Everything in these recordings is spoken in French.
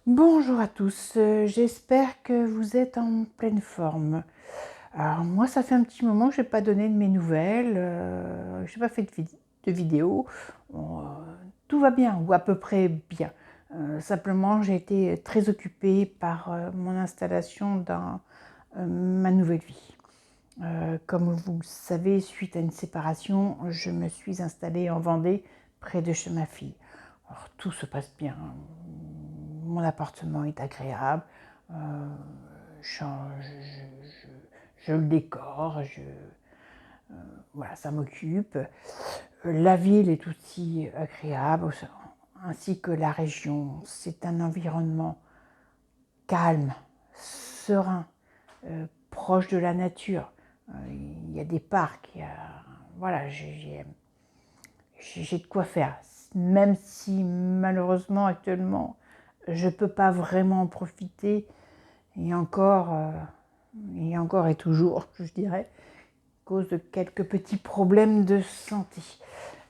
Bonjour à tous, j'espère que vous êtes en pleine forme. Alors moi, ça fait un petit moment que je n'ai pas donné de mes nouvelles, je n'ai pas fait de vidéo. Bon, tout va bien, ou à peu près bien. Simplement, j'ai été très occupée par mon installation dans ma nouvelle vie. Comme vous le savez, suite à une séparation, je me suis installée en Vendée, près de chez ma fille. Alors, tout se passe bien. Mon appartement est agréable. Euh, je, je le décore. Voilà, ça m'occupe. La ville est aussi agréable, ainsi que la région. C'est un environnement calme, serein, proche de la nature. Il y a des parcs, voilà, j'ai de quoi faire. Même si malheureusement actuellement je ne peux pas vraiment en profiter, et encore et toujours, je dirais, à cause de quelques petits problèmes de santé.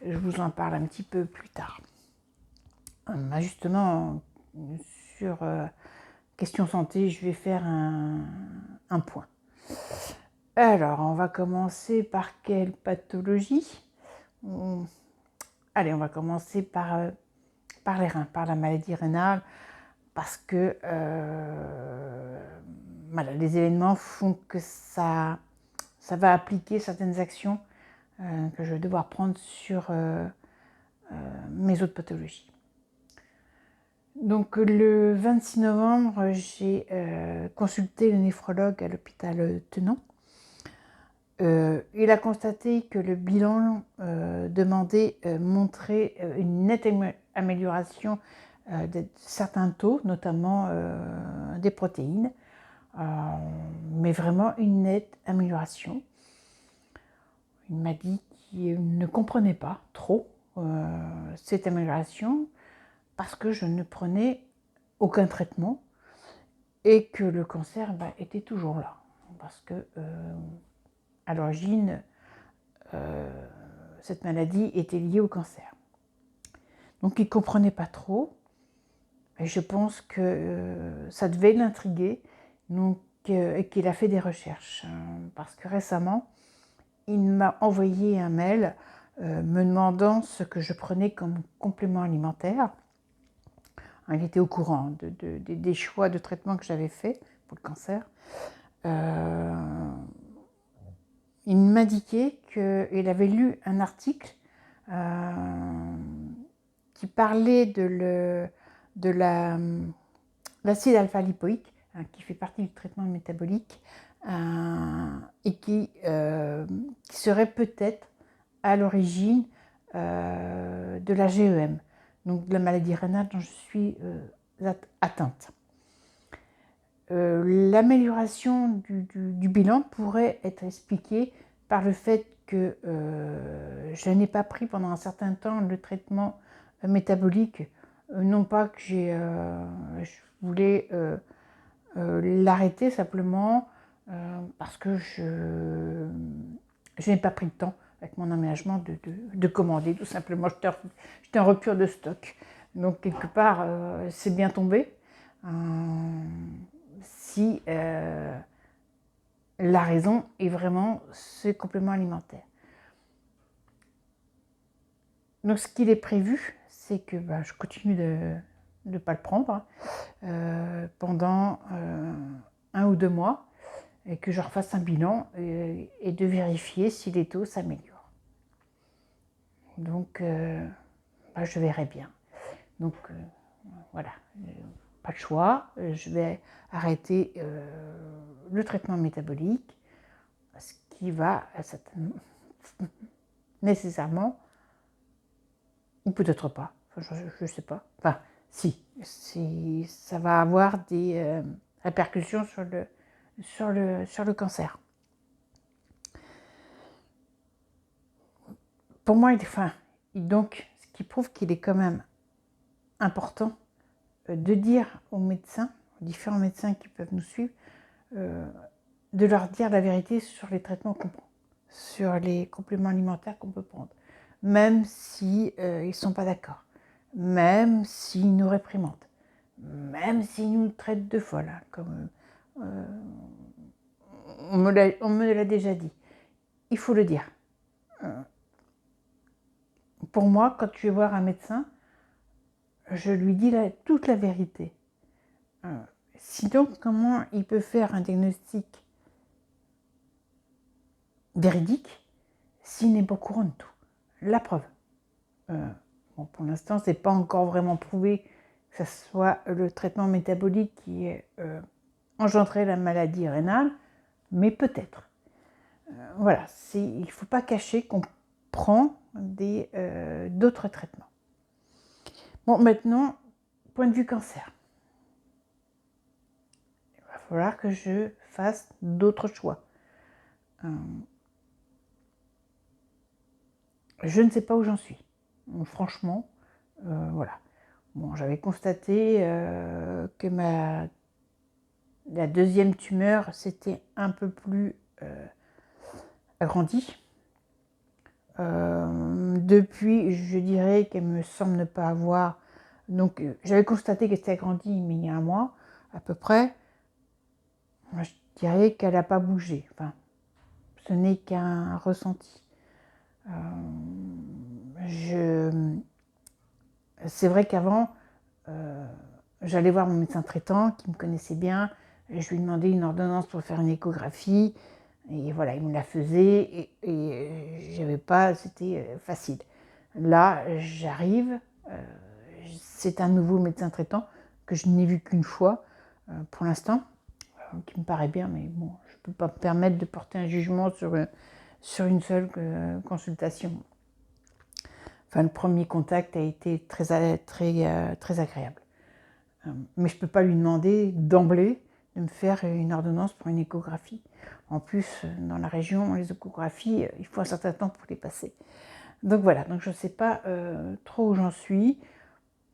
Je vous en parle un petit peu plus tard. Justement, sur question santé, je vais faire un point. Alors, on va commencer par quelle pathologie? Allez, on va commencer par les reins, par la maladie rénale, parce que voilà, les événements font que ça va appliquer certaines actions que je vais devoir prendre sur mes autres pathologies. Donc le 26 novembre, j'ai consulté le néphrologue à l'hôpital Tenon. Il a constaté que le bilan demandé montrait une nette amélioration de certains taux, notamment des protéines, mais vraiment une nette amélioration. Il m'a dit qu'il ne comprenait pas trop cette amélioration parce que je ne prenais aucun traitement et que le cancer était toujours là. Parce que à l'origine, cette maladie était liée au cancer. Donc il ne comprenait pas trop. Et je pense que ça devait l'intriguer et qu'il a fait des recherches. Parce que récemment, il m'a envoyé un mail me demandant ce que je prenais comme complément alimentaire. Il était au courant des choix de traitement que j'avais fait pour le cancer. Il m'indiquait qu'il avait lu un article qui parlait de l'acide alpha-lipoïque, qui fait partie du traitement métabolique, et qui serait peut-être à l'origine de la GEM, donc de la maladie rénale dont je suis atteinte. L'amélioration du bilan pourrait être expliquée par le fait que je n'ai pas pris pendant un certain temps le traitement métabolique. Non pas que je voulais l'arrêter, simplement parce que je n'ai pas pris le temps avec mon aménagement de commander, tout simplement. J'étais en rupture de stock. Donc quelque part, c'est bien tombé. Si la raison est vraiment ce complément alimentaire. Donc ce qu'il est prévu, c'est que je continue de ne pas le prendre pendant 1 ou 2 mois et que je refasse un bilan et de vérifier si les taux s'améliorent. Donc je verrai bien. Donc voilà, pas de choix, je vais arrêter le traitement métabolique, ce qui va nécessairement, ou peut-être pas, je ne sais pas, enfin si, ça va avoir des répercussions sur le cancer. Pour moi, donc, ce qui prouve qu'il est quand même important de dire aux médecins, aux différents médecins qui peuvent nous suivre, de leur dire la vérité sur les traitements qu'on prend, sur les compléments alimentaires qu'on peut prendre, même si ils ne sont pas d'accord, même s'ils nous réprimandent, même s'ils nous traitent de folle, hein, comme on me l'a déjà dit. Il faut le dire. Pour moi, quand tu vas voir un médecin, je lui dis toute la vérité. Sinon, comment il peut faire un diagnostic véridique s'il n'est pas au courant de tout? La preuve. Bon, pour l'instant, ce n'est pas encore vraiment prouvé que ce soit le traitement métabolique qui ait engendré la maladie rénale, mais peut-être. Voilà, il ne faut pas cacher qu'on prend d'autres traitements. Bon, maintenant, point de vue cancer. Il va falloir que je fasse d'autres choix. Je ne sais pas où j'en suis. Franchement, voilà. Bon, j'avais constaté que la deuxième tumeur s'était un peu plus agrandie. Depuis, je dirais qu'elle me semble ne pas avoir... Donc, j'avais constaté qu'elle s'était agrandie, mais il y a un mois, à peu près. Je dirais qu'elle n'a pas bougé. Enfin, ce n'est qu'un ressenti. C'est vrai qu'avant, j'allais voir mon médecin traitant qui me connaissait bien. Je lui demandais une ordonnance pour faire une échographie. Et voilà, il me la faisait et j'avais pas, c'était facile. Là, j'arrive, c'est un nouveau médecin traitant que je n'ai vu qu'une fois pour l'instant, qui me paraît bien, mais bon, je ne peux pas me permettre de porter un jugement sur une seule consultation. Enfin, le premier contact a été très agréable. Mais je ne peux pas lui demander d'emblée de me faire une ordonnance pour une échographie. En plus, dans la région, les échographies, il faut un certain temps pour les passer. Donc voilà, donc je ne sais pas trop où j'en suis.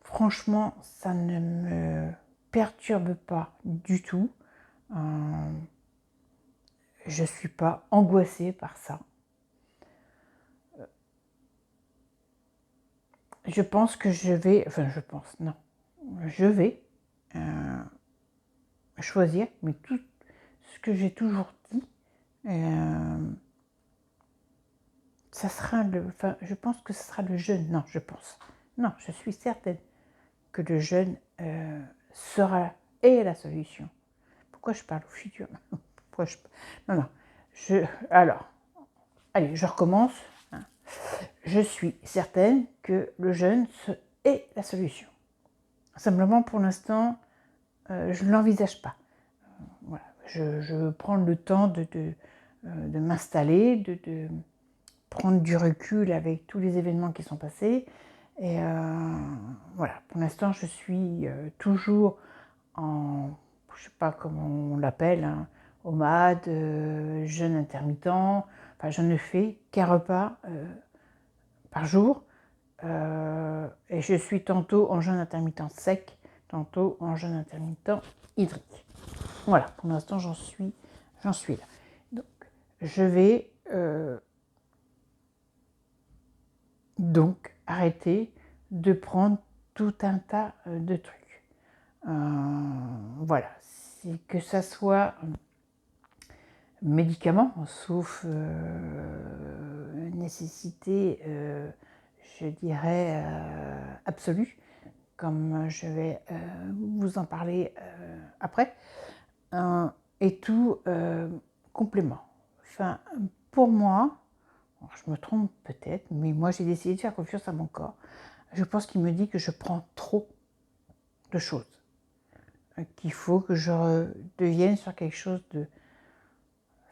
Franchement, ça ne me perturbe pas du tout. Je ne suis pas angoissée par ça. Je pense que je vais, enfin je pense, non, je vais choisir, mais tout ce que j'ai toujours dit, ça sera enfin, je pense que ce sera le jeûne. Non, je pense. Non, je suis certaine que le jeûne sera et la solution. Pourquoi je parle au futur? Pourquoi Non, non. Alors, allez, je recommence. Je suis certaine que le jeûne est la solution. Simplement, pour l'instant, je ne l'envisage pas. Voilà. Je prends le temps de m'installer, de prendre du recul avec tous les événements qui sont passés. Et voilà, pour l'instant, je suis toujours en, je ne sais pas comment on l'appelle, hein, OMAD, jeûne intermittent. Enfin, je ne fais qu'un repas par jour. Et je suis tantôt en jeûne intermittent sec, tantôt en jeûne intermittent hydrique. Voilà, pour l'instant, j'en suis là. Donc, je vais donc arrêter de prendre tout un tas de trucs. Voilà, c'est que ça soit médicaments, sauf nécessité, je dirais, absolue, comme je vais vous en parler après, et tout complément. Enfin, pour moi, je me trompe peut-être, mais moi j'ai décidé de faire confiance à mon corps. Je pense qu'il me dit que je prends trop de choses, qu'il faut que je redevienne sur quelque chose de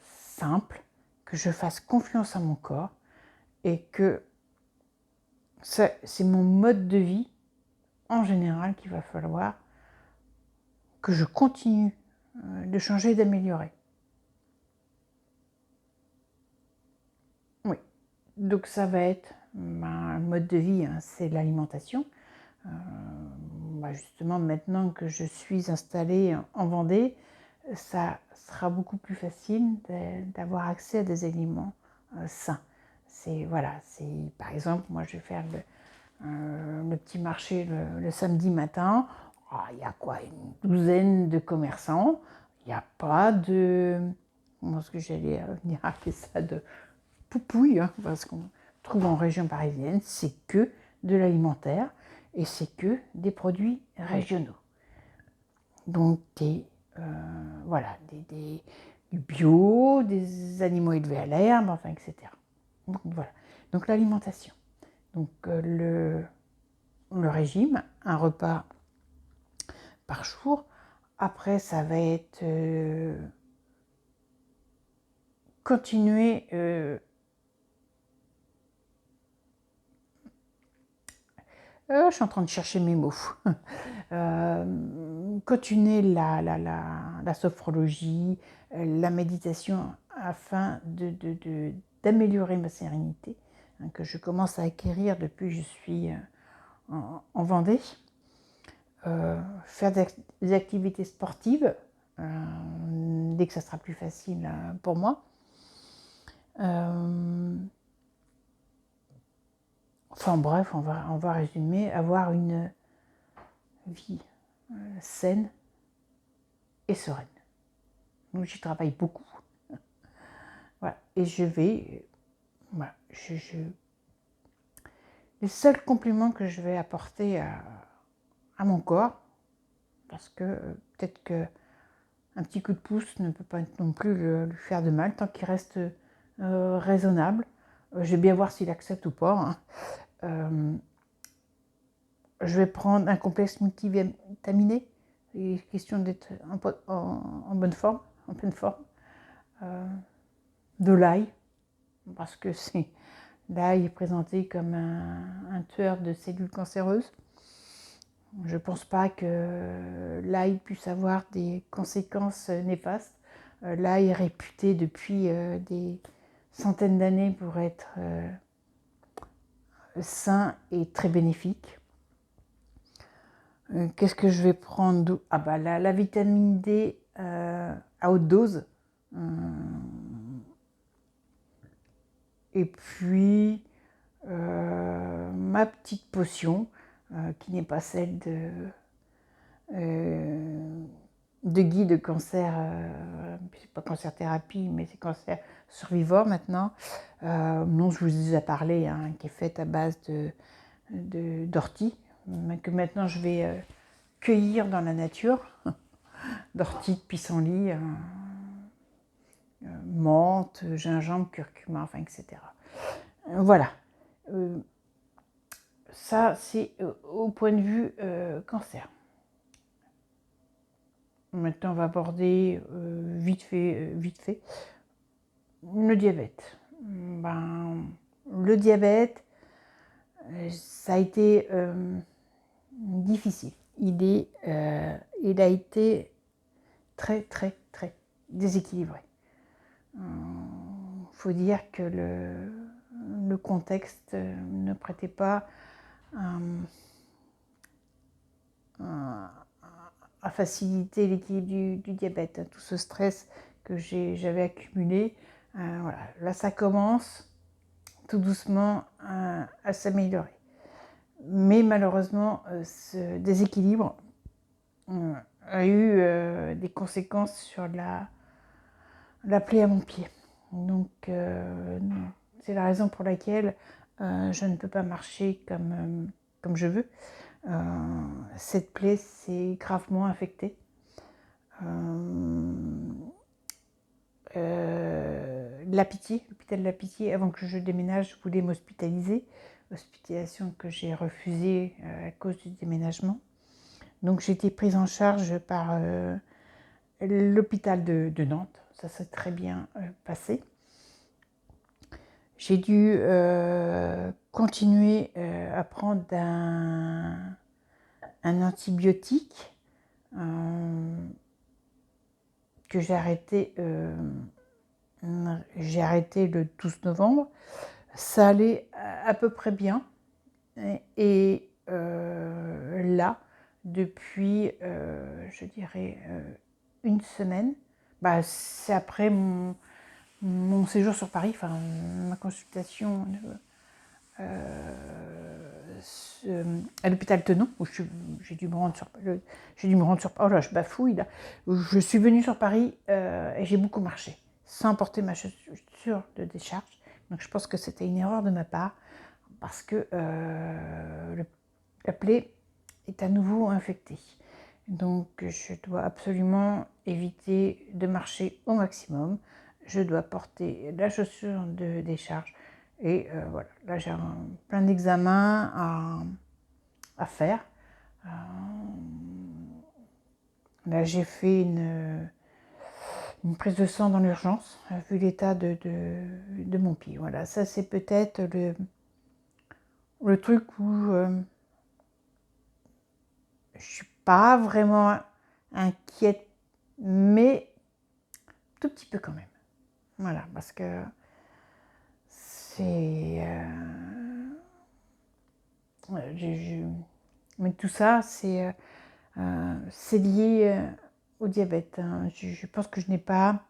simple, que je fasse confiance à mon corps et que c'est mon mode de vie en général qu'il va falloir que je continue de changer et d'améliorer. Oui, donc ça va être un mode de vie, hein, c'est l'alimentation. Justement, maintenant que je suis installée en Vendée, ça sera beaucoup plus facile d'avoir accès à des aliments sains. Voilà, par exemple, moi je vais faire le petit marché le samedi matin. il y a quoi, une douzaine de commerçants. Il n'y a pas de, comment est-ce que j'allais venir appeler ça, de poupouille, hein, parce qu'on trouve en région parisienne, c'est que de l'alimentaire et c'est que des produits régionaux. Donc voilà, du bio, des animaux élevés à l'herbe, enfin, etc. Donc voilà. Donc l'alimentation. Donc le régime, un repas par jour. Après, ça va être continuer. Je suis en train de chercher mes mots. Continuer la sophrologie, la méditation afin d'améliorer ma sérénité, hein, que je commence à acquérir depuis que je suis en Vendée. Faire des activités sportives, dès que ça sera plus facile pour moi. Enfin bref, on va résumer, avoir une vie saine et sereine. Donc j'y travaille beaucoup. Voilà. Et je vais... Voilà, les seuls compliments que je vais apporter à mon corps, parce que peut-être qu'un petit coup de pouce ne peut pas non plus lui faire de mal, tant qu'il reste raisonnable. Je vais bien voir s'il accepte ou pas. Hein. Je vais prendre un complexe multivitaminé. Il est question d'être en bonne forme, en pleine forme. De l'ail, parce que l'ail est présenté comme un tueur de cellules cancéreuses. Je ne pense pas que l'ail puisse avoir des conséquences néfastes. L'ail est réputé depuis des centaines d'années pour être sain et très bénéfique. Qu'est-ce que je vais prendre? Ah bah la vitamine D à haute dose. Et puis ma petite potion, qui n'est pas celle de Guy de cancer, c'est pas cancer thérapie, mais c'est cancer survivor maintenant, dont je vous ai déjà parlé, hein, qui est faite à base d'ortie, que maintenant je vais cueillir dans la nature, d'ortie, de pissenlit, menthe, gingembre, curcuma, enfin, etc. Voilà. Ça, c'est au point de vue cancer. Maintenant, on va aborder vite fait, le diabète. Le diabète, ça a été difficile. Il a été très, très, très déséquilibré. Il faut dire que le contexte ne prêtait pas à faciliter l'équilibre du diabète. Tout ce stress que j'avais accumulé, voilà. Là ça commence tout doucement à s'améliorer. Mais malheureusement, ce déséquilibre a eu des conséquences sur la plaie à mon pied. Donc c'est la raison pour laquelle je ne peux pas marcher comme je veux. Cette plaie s'est gravement infectée. La Pitié, l'hôpital de la Pitié, avant que je déménage, voulait m'hospitaliser. Hospitalisation que j'ai refusée à cause du déménagement. Donc j'ai été prise en charge par l'hôpital de Nantes. Ça s'est très bien passé. J'ai dû continuer à prendre un antibiotique que j'ai arrêté le 12 novembre. Ça allait à peu près bien. Et là, depuis, je dirais, une semaine, c'est après mon séjour sur Paris, enfin ma consultation à l'hôpital Tenon, où j'ai dû me rendre sur... Oh là, je bafouille là. Où je suis venue sur Paris et j'ai beaucoup marché, sans porter ma chaussure de décharge. Donc je pense que c'était une erreur de ma part, parce que la plaie est à nouveau infectée. Donc je dois absolument éviter de marcher au maximum. Je dois porter la chaussure de décharge. Et voilà, là j'ai plein d'examens à faire. Là j'ai fait une prise de sang dans l'urgence, vu l'état de mon pied. Voilà, ça c'est peut-être le truc où je suis pas vraiment inquiète, mais tout petit peu quand même. Voilà, parce que c'est... mais tout ça, c'est lié au diabète. Hein. Je pense que je n'ai pas...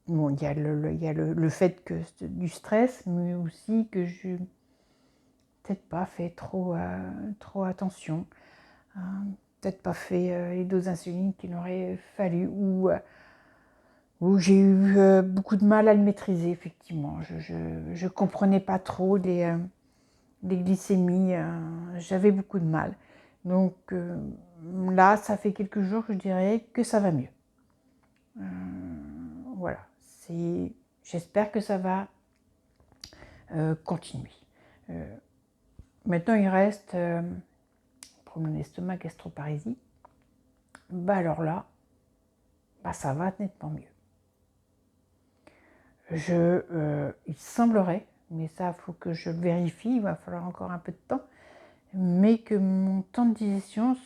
Bon, il y a le fait que du stress, mais aussi que je n'ai peut-être pas fait trop attention. Peut-être pas fait les doses d'insuline qu'il aurait fallu, ou j'ai eu beaucoup de mal à le maîtriser, effectivement. Je comprenais pas trop les glycémies, j'avais beaucoup de mal. Donc là, ça fait quelques jours, je dirais, que ça va mieux. Voilà, j'espère que ça va continuer. Maintenant, il reste problème d'estomac, gastroparésie. Bah alors là, bah ça va nettement mieux. Il semblerait, mais ça, il faut que je vérifie, il va falloir encore un peu de temps, mais que mon temps de digestion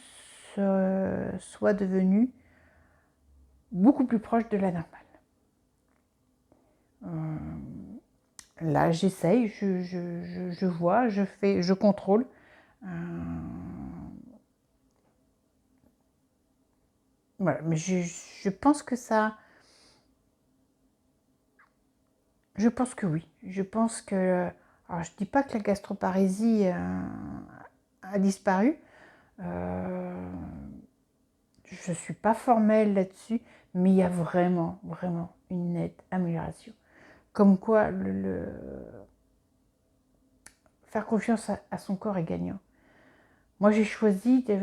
soit devenu beaucoup plus proche de la normale. Là, j'essaye, je vois, je contrôle. Voilà, mais je pense que ça... Je pense que oui. Je pense que... Alors, je ne dis pas que la gastroparésie a disparu. Je ne suis pas formelle là-dessus, mais il y a vraiment, vraiment une nette amélioration. Comme quoi, faire confiance à son corps est gagnant. Moi, j'avais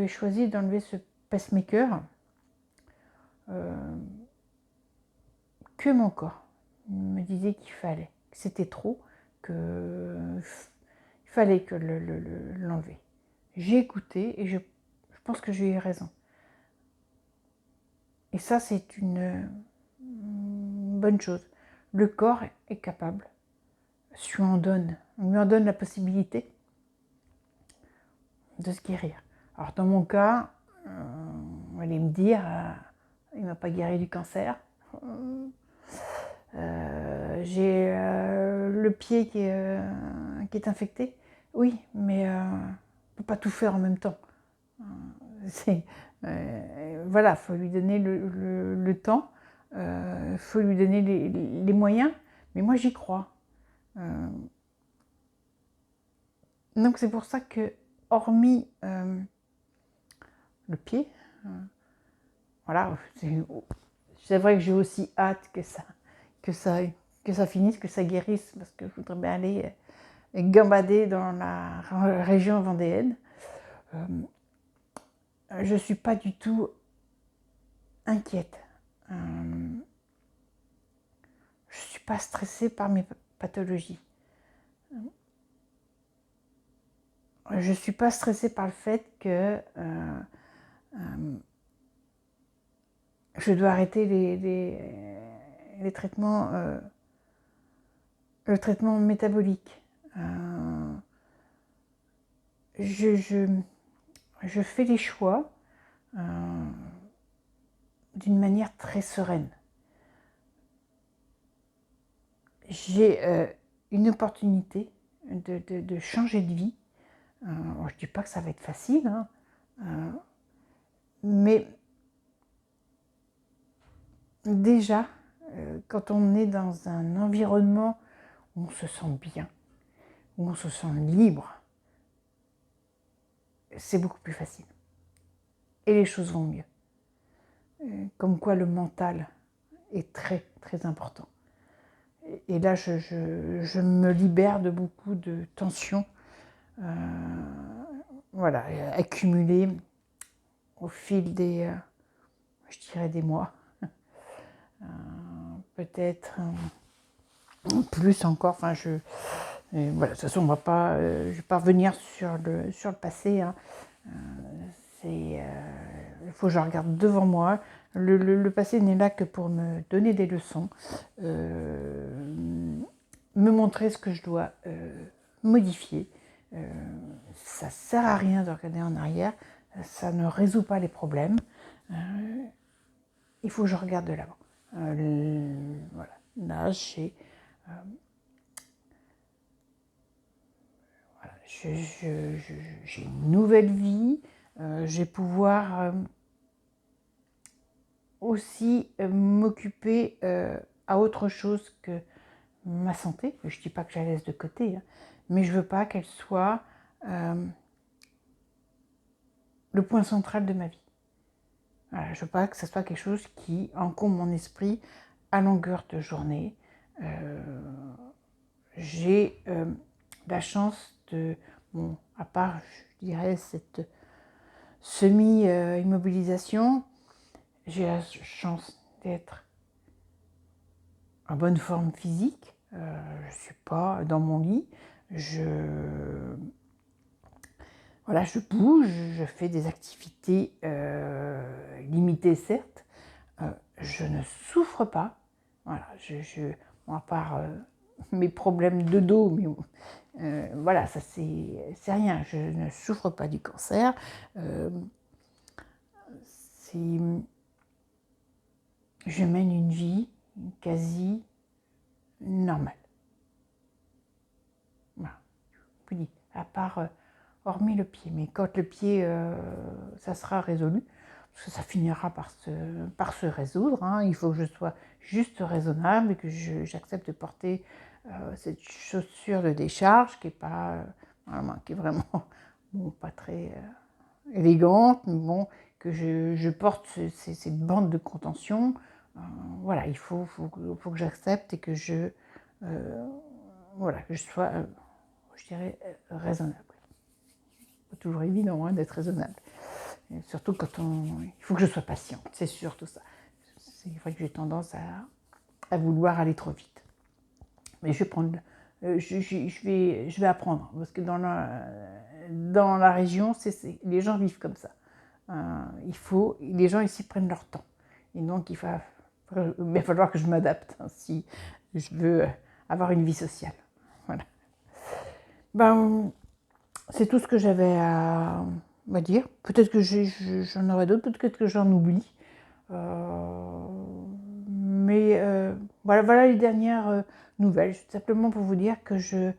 choisi d'enlever ce pacemaker que mon corps me disait qu'il fallait, que c'était trop, qu'il fallait que l'enlever. J'ai écouté et je pense que j'ai eu raison. Et ça, c'est une bonne chose. Le corps est capable, si on lui en donne la possibilité de se guérir. Alors dans mon cas, on allait me dire, il ne m'a pas guéri du cancer. J'ai le pied qui est infecté. Oui, mais on ne peut pas tout faire en même temps. Voilà, il faut lui donner le temps, il faut lui donner les moyens, mais moi j'y crois. Donc c'est pour ça que, hormis le pied, voilà, c'est vrai que j'ai aussi hâte que ça finisse, que ça guérisse, parce que je voudrais bien aller gambader dans la région vendéenne. Je ne suis pas du tout inquiète. Je ne suis pas stressée par mes pathologies. Je ne suis pas stressée par le fait que je dois arrêter les traitements, le traitement métabolique. Je fais les choix d'une manière très sereine. J'ai une opportunité de changer de vie. Je ne dis pas que ça va être facile, hein, mais déjà, quand on est dans un environnement où on se sent bien, où on se sent libre, c'est beaucoup plus facile. Et les choses vont mieux. Comme quoi le mental est très très important. Et là, je me libère de beaucoup de tensions, voilà, accumulées au fil des, je dirais des mois, peut-être plus encore. Enfin, voilà, de toute façon, je vais pas revenir sur le passé. Hein. Il faut que je regarde devant moi. Le passé n'est là que pour me donner des leçons, me montrer ce que je dois modifier. Ça ne sert à rien de regarder en arrière, ça ne résout pas les problèmes. Il faut que je regarde de l'avant. Voilà. Là, j'ai une nouvelle vie. Je vais pouvoir aussi m'occuper à autre chose que ma santé. Je ne dis pas que je la laisse de côté, hein, mais je ne veux pas qu'elle soit le point central de ma vie. Voilà, je ne veux pas que ce soit quelque chose qui encombre mon esprit à longueur de journée. J'ai la chance de, bon, à part, je dirais, cette semi-immobilisation, j'ai la chance d'être en bonne forme physique. Je ne suis pas dans mon lit. Voilà, je bouge, je fais des activités limitées, certes. Je ne souffre pas. Voilà, bon, à part mes problèmes de dos, mais voilà, ça c'est rien. Je ne souffre pas du cancer. Je mène une vie quasi normale. Voilà, je vous dis, à part hormis le pied. Mais quand le pied, ça sera résolu, parce que ça finira par se résoudre, hein, il faut que je sois juste raisonnable et que j'accepte de porter cette chaussure de décharge qui est pas, qui est vraiment bon, pas très élégante, mais bon, que je porte cette bande de contention. Voilà, il faut que j'accepte et que voilà, que je sois, je dirais, raisonnable. C'est toujours évident, hein, d'être raisonnable. Et surtout quand il faut que je sois patiente, c'est sûr tout ça. C'est vrai que j'ai tendance à vouloir aller trop vite. Mais je vais prendre, je vais apprendre parce que dans la région, les gens vivent comme ça. Les gens ici prennent leur temps. Et donc il va falloir que je m'adapte, hein, si je veux avoir une vie sociale. Voilà. Ben, c'est tout ce que j'avais à dire. Peut-être que j'en aurai d'autres, peut-être que j'en oublie. Mais voilà les dernières nouvelles. Simplement pour vous dire que je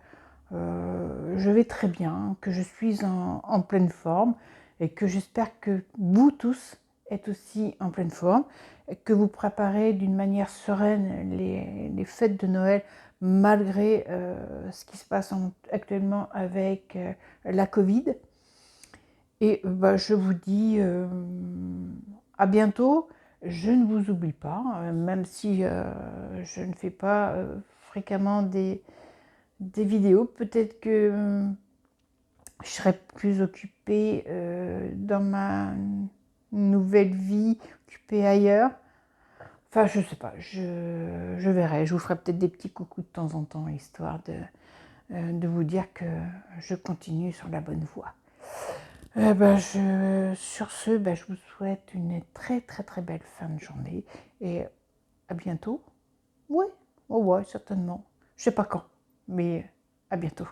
vais très bien, que je suis en pleine forme et que j'espère que vous tous êtes aussi en pleine forme, et que vous préparez d'une manière sereine les fêtes de Noël malgré ce qui se passe actuellement avec la Covid. Et je vous dis à bientôt. Je ne vous oublie pas, même si je ne fais pas fréquemment des vidéos. Peut-être que je serai plus occupée dans ma nouvelle vie, occupée ailleurs. Enfin, je ne sais pas, je verrai. Je vous ferai peut-être des petits coucous de temps en temps, histoire de vous dire que je continue sur la bonne voie. Sur ce, je vous souhaite une très très très belle fin de journée et à bientôt. Oui, oh ouais, certainement. Je ne sais pas quand, mais à bientôt.